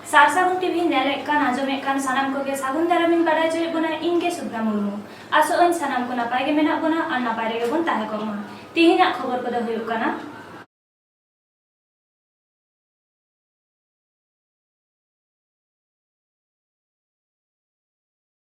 सार सागुन टीवी नेलेक कान आजमेक कान सानाम को के सागुन दारामिन बाडाय चोय बोना इनके सुब्रा मुर्मू आसो अन सानाम को नापाय गे मेना बोना और नापाय रे बोन ताहे को मा तिहिना खबर को द हुयुक काना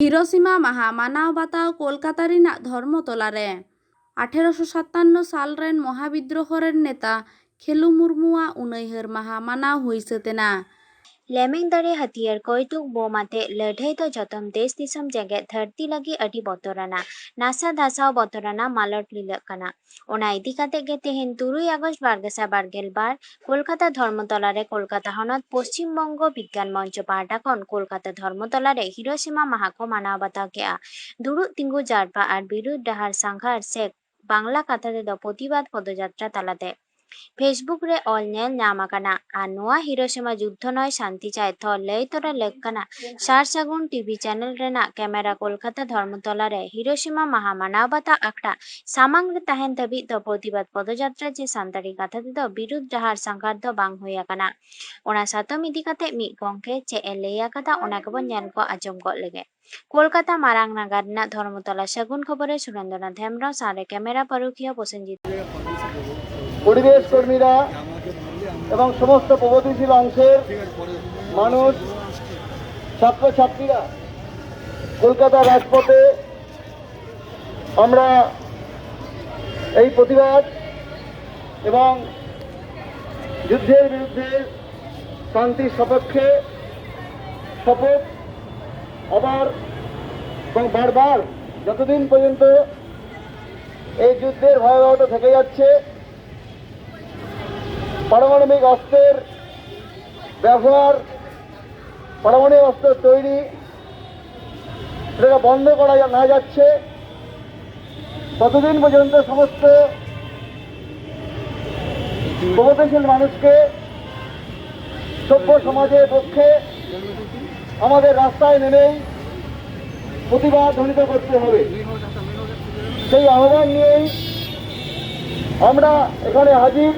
हिरोशिमा माहा मानाव बाताव कोलकाता रिनाग धर्मतला रे 1857 साल रेन महाविद्रोह रेन नेता खेलु मुर्मुआ उनैहर माहा मानाव हुइसेतेना लेमेंग दारे हथियार कोयतुक बोमाते लड़ाई तो जतम देश दिसम जगह धरती लगी अडी बतराना नासा धासाव बतराना मालट लिलकना ओना इदी काते गे तेहेन 3 আগস্ট 2022 বার কলকাতা ধর্মতলারে কলকাতা হনত পশ্চিমবঙ্গ বিজ্ঞান মঞ্চ পাহাটাখন কলকাতা ধর্মতলারে হিরোশিমা মাহাকো মানাবাতাকে দুরু তিঙ্গু জারপা আর বিরুদ্ধ ডাহার সাংঘার সেক বাংলা কথাতে দ প্রতিবাদ পদযাত্রা তালাতে फेसबुक रे ऑल नेल नामाकाना आ नोआ हिरोशिमा युद्ध नय शांति चाय थ लय तोरा लेकना सार सागुन टीवी चैनल रेना कैमरा कोलकाता धर्मतला रे हिरोशिमा माहा मानावबाता आखड़ा सामांग रे तहन धबी द प्रतिबाद पदयात्रा जे सानताड़ी कथा द बिरुद्ध डाहार सांगार द बांग होयाकाना ओना सातम इदी काते मी गंके चे ए लेया कथा ओना को नेल को आजम को लगे कोलकाता मारांग नागार ना धर्मतला सागुन खबरे सुरेंद्रनाथ हेमब्रम सारे कैमरा परुखिया प्रसेनजित পরিবেশ কর্মীরা এবং সমস্ত প্রগতিশীল অংশের মানুষ ছাত্রছাত্রীরা কলকাতা রাজপথে আমরা এই প্রতিবাদ এবং যুদ্ধের বিরুদ্ধে শান্তির সপক্ষে শপথ আবার এবং বারবার যতদিন পর্যন্ত এই যুদ্ধের ভয়াবহতা থেকে যাচ্ছে পারমাণবিক অস্ত্রের ব্যবহার পারমাণবিক অস্ত্র তৈরি সেটা বন্ধ করা না যাচ্ছে ততদিন পর্যন্ত সমস্ত প্রগতিশীল মানুষকে সভ্য সমাজের পক্ষে আমাদের রাস্তায় নেমেই প্রতিবাদ ধ্বনিত করতে হবে। সেই আহ্বান নিয়েই আমরা এখানে হাজির।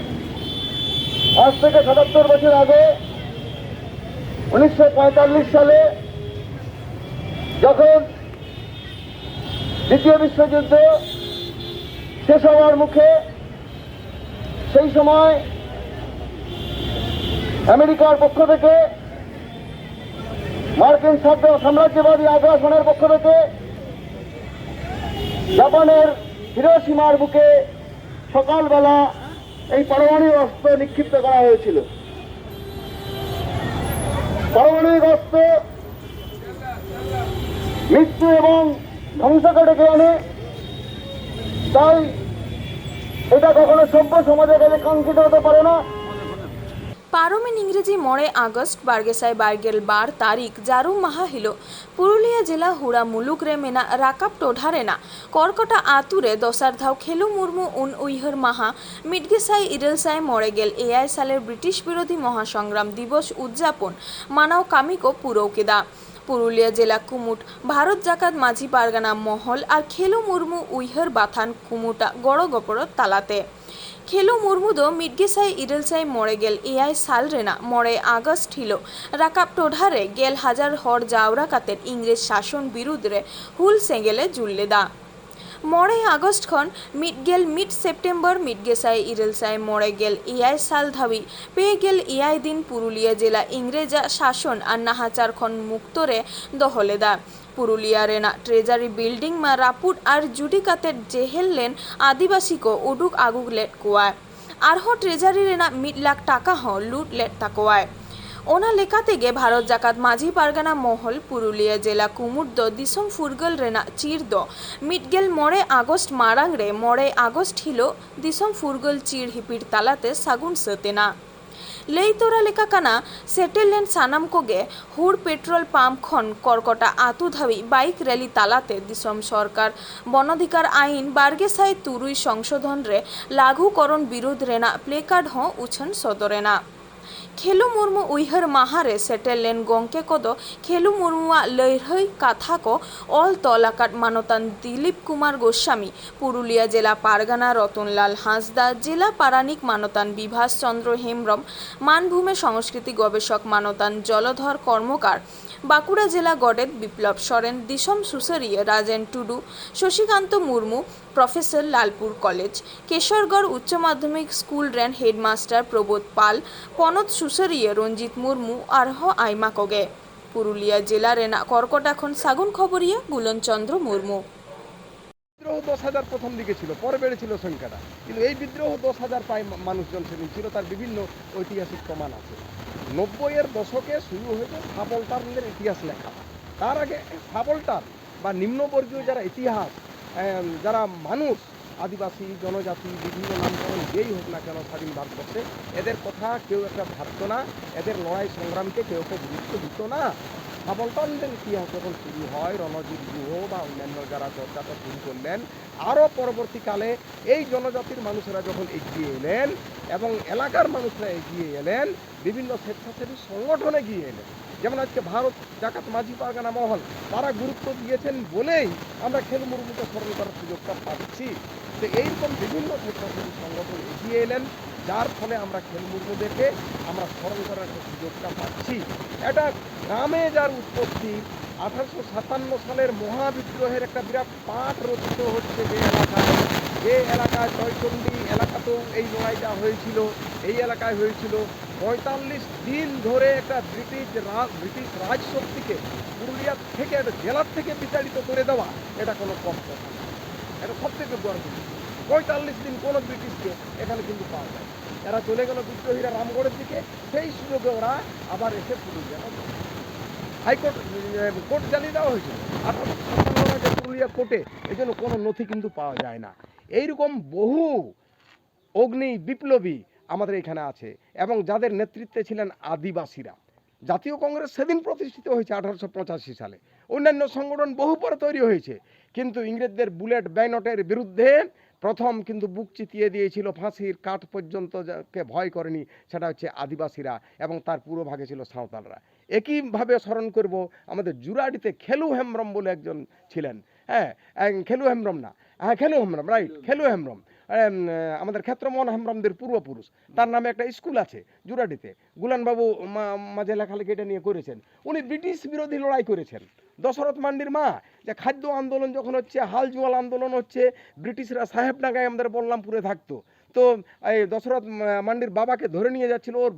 আজ থেকে ৭৭ বছর আগে 1945 সালে যখন দ্বিতীয় বিশ্বযুদ্ধ শেষ হওয়ার মুখে সেই সময় আমেরিকার পক্ষ থেকে মার্কিন সাম্রাজ্যবাদী আগ্রাসনের পক্ষ থেকে জাপানের হিরোশিমার বুকে সকালবেলা এই পারমাণবিক অস্ত্র নিক্ষিপ্ত করা হয়েছিল। পারমাণবিক অস্ত্র মৃত্যু এবং ধ্বংসকে ডেকে আনে, তাই এটা কখনো সভ্য সমাজের কাছে কাঙ্ক্ষিত হতে পারে না। পারমেন ইংরেজি 9 আগস্ট বার্গেসাই বার্গেল 12 তারিখ জারু মাহা হিলো পুরুলিয়া জেলা হুড়া মুলুক রে মেনা রাকাপ টোঢারেনা করকটা আতুরে দসার ধাও খেলু মুর্মু উন উইহর মাহা মিডগেসাই ইরেলসাই মরেগেল এআই সালের ব্রিটিশ বিরোধী মহাসংগ্রাম দিবস উদযাপন মানাও কামিকো পুরৌকেদা পুরুলিয়া জেলা কুমুট ভারত জাকাত মাঝি পারগানা মহল আর খেলু মুর্মু উইহর বাথান কুমুটা গড় গপড় তালাতে খেলু মুর্মু দো মিডগেসাই ইরেলসাই মরেগেল এআই সাল রেনা 9 আগস্ট হিলো রাকাপ টোঢারে গেল হাজার হর জাওরা কাতের ইংরেজ শাসন বিরুদ্ধে হুল সেঙ্গেলে জুল্লেদা 9 আগস্ট খন মিডগেল মিড সেপ্টেম্বর মিডগেসাই ইরেলসাই মরেগেল এআই সাল ধাবি পেয়ে গেল এআই দিন পুরুলিয়া জেলা ইংরেজা শাসন আর নাহাচার খন মুক্তরে দহলেদা पुरुलिया रेना ट्रेजारी बिल्डिंग में रापुट और जुडिकाते जेहेल लेन आदिवासी को उडुक आगुक लेट कोआय आरहो ट्रेजारी रेना 1 लाख टाका हो लूट लेट ताकोआय ओना लेकाते गे भारत जाकात माझी पारगाना महल पुरुलिया जिला कुमुर दो दिसम फुरगल रेना चीर दो मिडगेल 9 আগস্ট मारांग रे 9 আগস্ট हिलो दिसम फुरगल चीर हिपिर तालाते सागुन सतेना लेइतोरा लेका काना सेटेलैंड सानाम कोगे हुड़ पेट्रोल पाम्प खन करकटा आतु धाबी बाइक रैली तालाते दिसम सरकार बनाधिकार आईन बार्गेसाई तुरुई संशोधन रे लागूकरण विरोध रेना प्लेकार्ड हो उछन सदरेना खेलु मुर्मू उइहर माहारे सेटेल लेन गंके कोदो खेलु मुर्मुआ लैरहै कथा को ऑल तलाकाट मानतान दिलीप कुमार गोस्वामी पुरुलिया जिला पारगाना रतनलाल हांसदा जिला पारानिक मानतान विभास चंद्र हेमब्रम मानभूमि संस्कृति गवेषक मानतान जलधर कर्मकार बाँकुड़ा जिला गडेत विप्लव सोरेन दिसम सुसरिये राजेन टुडू शशिकांत मुर्मू प्रफेसर लालपुर कलेज केशरगढ़ उच्च माध्यमिक स्कूल रेन हेडमास्टर प्रबोध पाल पनत सुसरिये रंजित मुर्मू आरह आयमा कोगे पुरुलिया जिला रेना कर्कटा खन सागुन खबरिया गुलन चंद्र मुर्मू বিদ্রোহ 10,000 প্রথম দিকে ছিল, পরে বেড়েছিল সংখ্যাটা, কিন্তু এই বিদ্রোহ 10,000 প্রায় মানুষজন সেদিন ছিল। তার বিভিন্ন ঐতিহাসিক প্রমাণ আছে। 90-এর দশকে শুরু হয়েছে সাবলটারদের ইতিহাস লেখা। তার আগে সাবলটার বা নিম্নবর্গীয় যারা ইতিহাস, যারা মানুষ, আদিবাসী জনজাতি বিভিন্ন নামকরণ যেই হোক না কেন স্বাধীন ভারতবর্ষে, এদের কথা কেউ একটা ভাবতো না, এদের লড়াই সংগ্রামকে কেউ গুরুত্ব দিত না। সাবলটানদের ইতিহাস যখন শুরু হয়, রণজিৎ গুহ বা অন্যান্য যারা চর্চাটা শুরু করলেন, আরও পরবর্তীকালে এই জনজাতির মানুষেরা যখন এগিয়ে এলেন এবং এলাকার মানুষরা এগিয়ে এলেন, বিভিন্ন স্বেচ্ছাসেবী সংগঠন এগিয়ে এলেন। যেমন আজকে ভারত জাকাত মাঝি পারগানা মহল, তারা গুরুত্ব দিয়েছেন বলেই আমরা খেলু মুর্মুকে স্মরণ করার সুযোগটা পাচ্ছি। তো এইরকম বিভিন্ন স্বেচ্ছাসেবী সংগঠন এগিয়ে এলেন, যার ফলে আমরা খেলু মুর্মুদেরকে আমরা স্মরণ করার একটা সুযোগটা পাচ্ছি। এটা গ্রামে যার উৎপত্তি, 1857 সালের মহাবিদ্রোহের একটা বিরাট পাঠ রচিত হচ্ছে যে এলাকায় জয়চণ্ডী এলাকাতেও এই লড়াইটা হয়েছিল। এই এলাকায় হয়েছিল 45 দিন ধরে একটা ব্রিটিশ রাজশক্তিকে পুরুলিয়া থেকে একটা জেলার থেকে বিতাড়িত করে দেওয়া, এটা কোনো কম কথা না, এটা সব থেকে বড় জিনিস। 45 দিন কোনো ব্রিটিশকে এখানে কিন্তু পাওয়া যায়। এরা চলে গেল বিদ্রোহীরা রামগড়ের দিকে, সেই সুযোগে ওরা আবার এসে পুরুলিয়া হাইকোর্ট কোর্ট জ্বালিয়ে দেওয়া হয়েছিল 1857 পুরুলিয়া কোর্টে। এই জন্য কোনো নথি কিন্তু পাওয়া যায় না। এইরকম বহু অগ্নি বিপ্লবী আমাদের এখানে আছে এবং যাদের নেতৃত্বে ছিলেন আদিবাসীরা। জাতীয় কংগ্রেস সেদিন প্রতিষ্ঠিত হয়েছে 1885 সালে। অন্যান্য সংগঠন বহু পরে তৈরি হয়েছে, কিন্তু ইংরেজদের বুলেট ব্যানটের বিরুদ্ধে প্রথম কিন্তু বুক চিতিয়ে দিয়েছিল, ফাঁসির কাঠ পর্যন্ত যাকে ভয় করেনি, সেটা হচ্ছে আদিবাসীরা এবং তার পুরো ভাগে ছিল সাঁওতালরা। একইভাবে স্মরণ করব আমাদের জুরাডিতে খেলু হেমব্রম বলে একজন ছিলেন। খেলু হেমব্রম না, খেলু হেমব্রম, রাইট, খেলু হেমব্রম আমাদের ক্ষেত্রমোহন হেমব্রমদের পূর্বপুরুষ। তার নামে একটা স্কুল আছে জুরাডিতে, গুলানবাবু মাঝে লেখালেখি এটা নিয়ে করেছেন। উনি ব্রিটিশ বিরোধী লড়াই করেছেন। দশরথ মান্ডির মা, যে খাদ্য আন্দোলন যখন হচ্ছে, হাল জুয়াল আন্দোলন হচ্ছে, ব্রিটিশরা সাহেবডাঙ্গায় আমাদের বল্লামপুরে থাকতো, তো এই দশরথ মান্ডির বাবাকে ধরে নিয়ে যাচ্ছিল ওর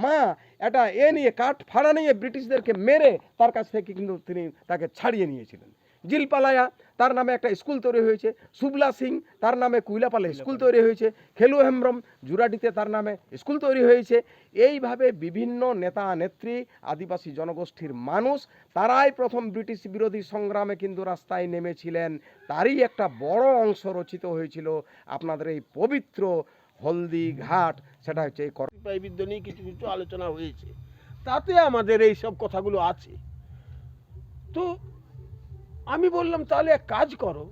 মা, এটা নিয়ে কাঠ ফাড়া নিয়ে ব্রিটিশদেরকে মেরে তার কাছ থেকে কিন্তু তিনি তাকে ছাড়িয়ে নিয়েছিলেন। জিলপালায়া, তার নামে একটা স্কুল তৈরি হয়েছে। সুবলা সিং, তার নামে কুইলাপালে স্কুল তৈরি হয়েছে। খেলু হেমব্রম, জুরাডিতে তার নামে স্কুল তৈরি হয়েছে। এইভাবে বিভিন্ন নেতা নেত্রী, আদিবাসী জনগোষ্ঠীর মানুষ, তারাই প্রথম ব্রিটিশ বিরোধী সংগ্রামে কিন্তু রাস্তায় নেমেছিলেন। তারই একটা বড় অংশ রচিত হয়েছিল আপনাদের এই পবিত্র হলদি ঘাট, সেটা হচ্ছে এই বিদ্যা নিয়ে কিছু কিছু আলোচনা হয়েছে, তাতে আমাদের এই সব কথাগুলো আছে। তো আমি বললাম তাহলে এক কাজ করো,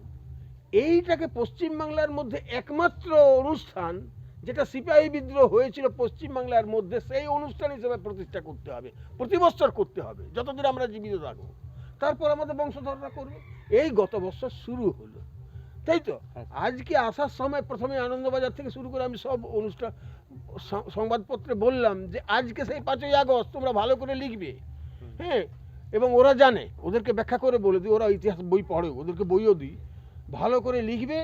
এইটাকে পশ্চিমবাংলার মধ্যে একমাত্র অনুষ্ঠান যেটা সিপাহী বিদ্রোহ হয়েছিল পশ্চিমবাংলার মধ্যে, সেই অনুষ্ঠান হিসেবে প্রতিষ্ঠা করতে হবে, প্রতি বছর করতে হবে যতদিন আমরা জীবিত থাকবো। তারপর আমাদের বংশধররা করবে। এই গত বছর শুরু হলো, তাই তো। আজকে আসার সময় প্রথমে আনন্দবাজার থেকে শুরু করে আমি সব অনুষ্ঠান সংবাদপত্রে বললাম যে আজকে সেই 5ই আগস্ট তোমরা ভালো করে লিখবে, হ্যাঁ, এবং ওরা জানে, ওদেরকে ব্যাখ্যা করে বলে দিই, ওরা ইতিহাস বই পড়ে, ওদেরকে বইও দিই, ভালো করে লিখবে।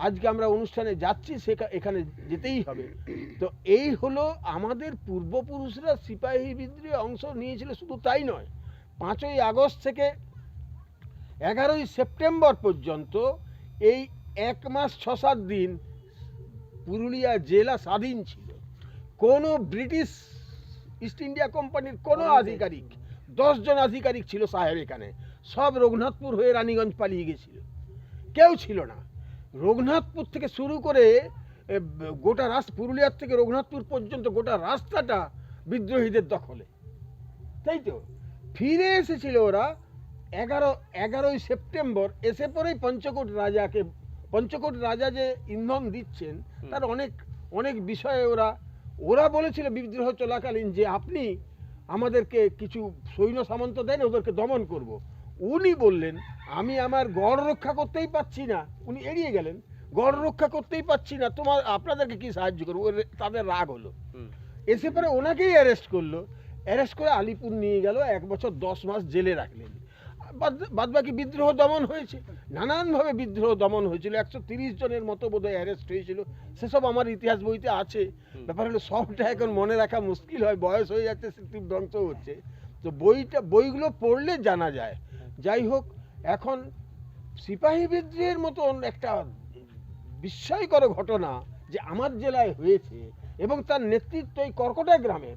আজকে আমরা অনুষ্ঠানে যাচ্ছি, এখানে যেতেই হবে। তো এই হলো আমাদের পূর্বপুরুষরা সিপাহী বিদ্রোহে অংশ নিয়েছিল। শুধু তাই নয়, 5ই আগস্ট থেকে 11ই সেপ্টেম্বর পর্যন্ত এই 1 মাস 6-7 দিন পুরুলিয়া জেলা স্বাধীন ছিল। কোনো ব্রিটিশ ইস্ট ইন্ডিয়া কোম্পানির কোনো আধিকারিক, 10 জন আধিকারিক ছিল সাহেব এখানে, সব রঘুনাথপুর হয়ে রানীগঞ্জ পালিয়ে গেছিল, কেউ ছিল না। রঘুনাথপুর থেকে শুরু করে গোটা পুরুলিয়ার থেকে রঘুনাথপুর পর্যন্ত গোটা রাস্তাটা বিদ্রোহীদের দখলে, তাই তো। ফিরে এসেছিল ওরা 11ই সেপ্টেম্বর, এসে পরেই পঞ্চকোট রাজা যে ইন্ধন দিচ্ছেন, তার অনেক বিষয়ে ওরা ওরা বলেছিল বিদ্রোহ চলাকালীন যে আপনি আমাদেরকে কিছু সৈন্য সামন্ত দেন, ওদেরকে দমন করব। উনি বললেন আমি আমার গড় রক্ষা করতেই পারছি না, উনি এড়িয়ে গেলেন, গড় রক্ষা করতেই পারছি না, আপনাদেরকে কি সাহায্য করবো। তাদের রাগ হলো, এসে পরে ওনাকেই অ্যারেস্ট করলো। অ্যারেস্ট করে আলিপুর নিয়ে গেল, 1 বছর 10 মাস জেলে রাখলেন। বাদবাকি বিদ্রোহ দমন হয়েছে, নানানভাবে বিদ্রোহ দমন হয়েছিল। 130 জনের মতো বোধহয় অ্যারেস্ট হয়েছিল, সেসব আমার ইতিহাস বইতে আছে। ব্যাপার হলো সবটা এখন মনে রাখা মুশকিল হয়, বয়স হয়ে যাচ্ছে, স্মৃতি ধ্বংস হচ্ছে। তো বইগুলো পড়লে জানা যায়। যাই হোক, এখন সিপাহী বিদ্রোহের মতন একটা বিস্ময়কর ঘটনা যে আমার জেলায় হয়েছে এবং তার নেতৃত্ব এই কর্কটা গ্রামের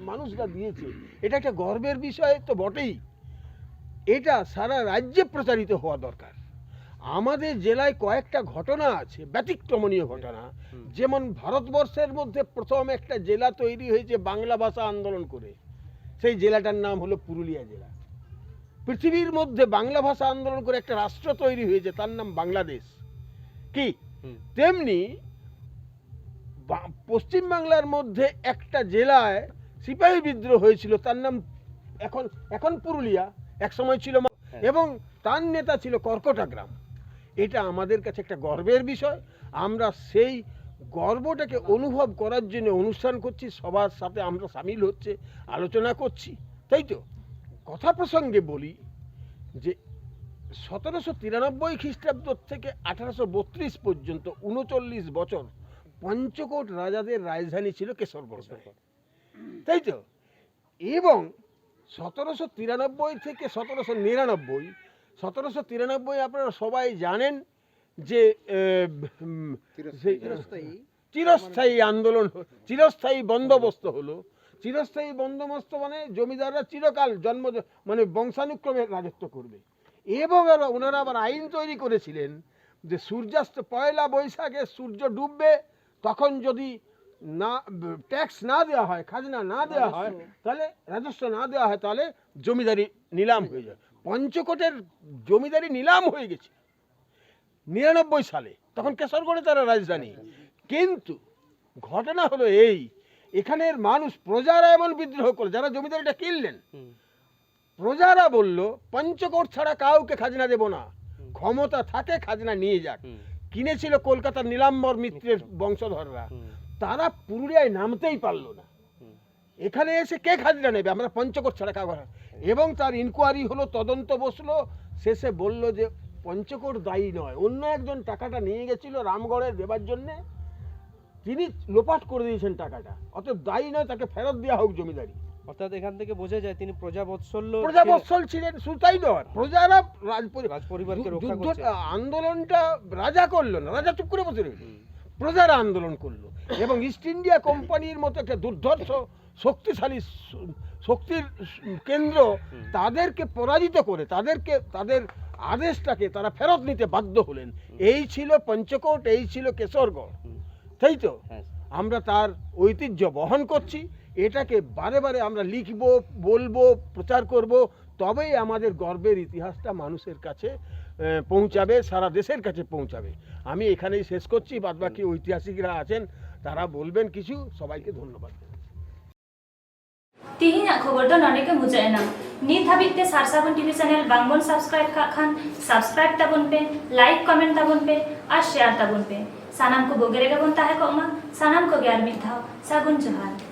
মানুষরা দিয়েছে, এটা একটা গর্বের বিষয় তো বটেই। এটা সারা রাজ্যে প্রচারিত হওয়া দরকার। আমাদের জেলায় কয়েকটা ঘটনা আছে, ব্যতিক্রমণীয় ঘটনা। যেমন ভারতবর্ষের মধ্যে প্রথম একটা জেলা তৈরি হয়েছে বাংলা ভাষা আন্দোলন করে, সেই জেলাটার নাম হলো পুরুলিয়া জেলা। পৃথিবীর মধ্যে বাংলা ভাষা আন্দোলন করে একটা রাষ্ট্র তৈরি হয়েছে, তার নাম বাংলাদেশ। কি তেমনি পশ্চিমবাংলার মধ্যে একটা জেলায় সিপাহী বিদ্রোহ হয়েছিল, তার নাম এখন পুরুলিয়া, এক সময় ছিল, এবং তার নেতা ছিল কর্কটা গ্রাম। এটা আমাদের কাছে একটা গর্বের বিষয়। আমরা সেই গর্বটাকে অনুভব করার জন্য অনুষ্ঠান করছি, সবার সাথে আমরা সামিল হচ্ছে, আলোচনা করছি, তাই তো। কথা প্রসঙ্গে বলি যে 1793 খ্রিস্টাব্দ থেকে 1832 পর্যন্ত 39 বছর পঞ্চকোট রাজাদের রাজধানী ছিল কেশরগড়, তাই তো। এবং 1793 থেকে 1793 আপনারা সবাই জানেন যে চিরস্থায়ী আন্দোলন, চিরস্থায়ী বন্দোবস্ত হলো। চিরস্থায়ী বন্দোবস্ত মানে জমিদাররা চিরকাল মানে বংশানুক্রমে রাজত্ব করবে। এবং ওনারা আবার আইন তৈরি করেছিলেন যে সূর্যাস্ত 1 বৈশাখে সূর্য ডুববে, তখন যদি না ট্যাক্স না দেওয়া হয়, খাজনা না দেওয়া হয়, তাহলে রাজস্ব না দেওয়া হয়, তাহলে জমিদারি নিলাম হয়ে যায়। পঞ্চকোটের জমিদারি নিলাম হয়ে গেছে 99 সালে, তখন কেশরগড়ে তারা রাজধানী। কিন্তু ঘটনা হলো এই, এখানের মানুষ, প্রজারা এমন বিদ্রোহ করে, যারা জমিদারিটা কিনলেন, প্রজারা বলল পঞ্চকোট ছাড়া কাউকে খাজনা দেব না, ক্ষমতা থাকে খাজনা নিয়ে যাক। কিনেছিল কলকাতার নীলাম্বর মিত্রের বংশধররা, তারা পুরুলিয়ায় নামতেই পারলো না। এখানে এসে কে খাজনা নেবে, আমরা পঞ্চকোট ছাড়া কাউকে। এবং তার ইনকোয়ারি হলো, তদন্ত বসলো, শেষে বলল যে পঞ্চকোট দায়ী নয়, অন্য একজন টাকাটা নিয়ে গেছিল রামগড়ে দেবার জন্যে, তিনি লোপাট করে দিয়েছেন টাকাটা, অতএব দায়ী নয়, তাকে ফেরত দেওয়া হোক জমিদারি। অর্থাৎ এখান থেকে বোঝা যায় তিনি প্রজাবৎসল ছিলেন। শুধুই নয়, প্রজারা রাজপরিবারকে রক্ষা করছে। আন্দোলনটা রাজা করলো না, রাজা চুপ করে বসে রইল, প্রজারা আন্দোলন করলো। এবং ইস্ট ইন্ডিয়া কোম্পানির মতো একটা দুর্ধর্ষ শক্তিশালী শক্তির কেন্দ্র তাদেরকে পরাজিত করে তাদের আদেশটাকে তারা ফেরত নিতে বাধ্য হলেন। এই ছিল পঞ্চকোট, এই ছিল কেশরগড়, তাই তো। আমরা তার ঐতিহ্য বহন করছি, এটাকে বারে বারে আমরা লিখব, বলবো, প্রচার করব, তবেই আমাদের গর্বের ইতিহাসটা মানুষের কাছে পৌঁছাবে, সারা দেশের কাছে পৌঁছাবে। আমি এখানেই শেষ করছি, বাদবাকি ঐতিহাসিকরা আছেন, তারা বলবেন কিছু। সবাইকে ধন্যবাদ। तिहिना खबर तो नॉडे के मुझे ना नीत हाबिते सारसाबन टीवी चैनल बांगबन सब्सक्राइब खान सब्सक्राइब ताबन पे लाइक कमेंट ताबन पे और शेयर ताबन पे सानाम को बोगेरे का बनता है को सानाम को ग्यार मिथाओ सागुन जोहार।